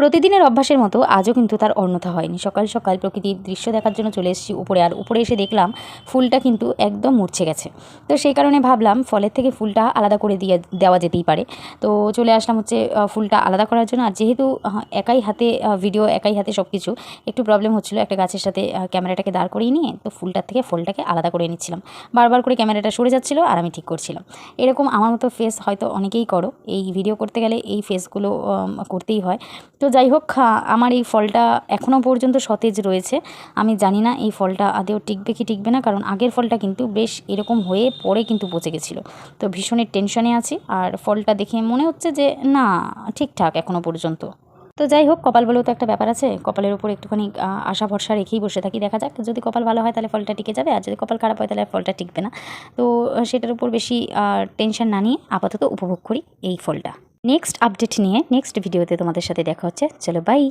প্রতিদিনের অভ্যাসের মতো আজও কিন্তু তার অন্যথা হয়নি। সকাল সকাল প্রকৃতির দৃশ্য দেখার জন্য চলে এসেছি উপরে, আর উপরে এসে দেখলাম ফুলটা কিন্তু একদম মূর্ছে গেছে। তো সেই কারণে ভাবলাম ফলের থেকে ফুলটা আলাদা করে দেওয়া যেতেই পারে। তো চলে আসলাম হচ্ছে ফুলটা আলাদা করার জন্য। আর যেহেতু একাই হাতে ভিডিও, একাই হাতে সব কিছু, একটু প্রবলেম হচ্ছিলো একটা গাছের সাথে ক্যামেরাটাকে দাঁড় করিয়ে নিয়ে, তো ফুলটার থেকে ফলটাকে আলাদা করে নিচ্ছিলাম। বারবার করে ক্যামেরাটা সরে যাচ্ছিলো আর আমি ঠিক করছিলাম। এরকম আমার মতো ফেস হয়তো অনেকেই করো, এই ভিডিও করতে গেলে এই ফেসগুলো করতেই হয়। তো যাই হোক, আমার এই ফলটা এখনও পর্যন্ত সতেজ রয়েছে। আমি জানি না এই ফলটা আদৌ টিকবে কি টিকবে না, কারণ আগের ফলটা কিন্তু বেশ এরকম হয়ে পরে কিন্তু পচে গেছিলো। তো ভীষণই টেনশনে আছি, আর ফলটা দেখে মনে হচ্ছে যে না, ঠিকঠাক এখনও পর্যন্ত। তো যাই হোক, কপাল বলেও তো একটা ব্যাপার আছে। কপালের উপর একটুখানি আশা ভরসা রেখেই বসে থাকি। দেখা যাক, যদি কপাল ভালো হয় তাহলে ফলটা টিকে যাবে, আর যদি কপাল খারাপ হয় তাহলে ফলটা টিকবে না। তো সেটার উপর বেশি টেনশন না নিয়ে আপাতত উপভোগ করি এই ফলটা। নেক্সট আপডেট নিয়ে নেক্সট ভিডিওতে তোমাদের সাথে দেখা হচ্ছে। চলো বাই।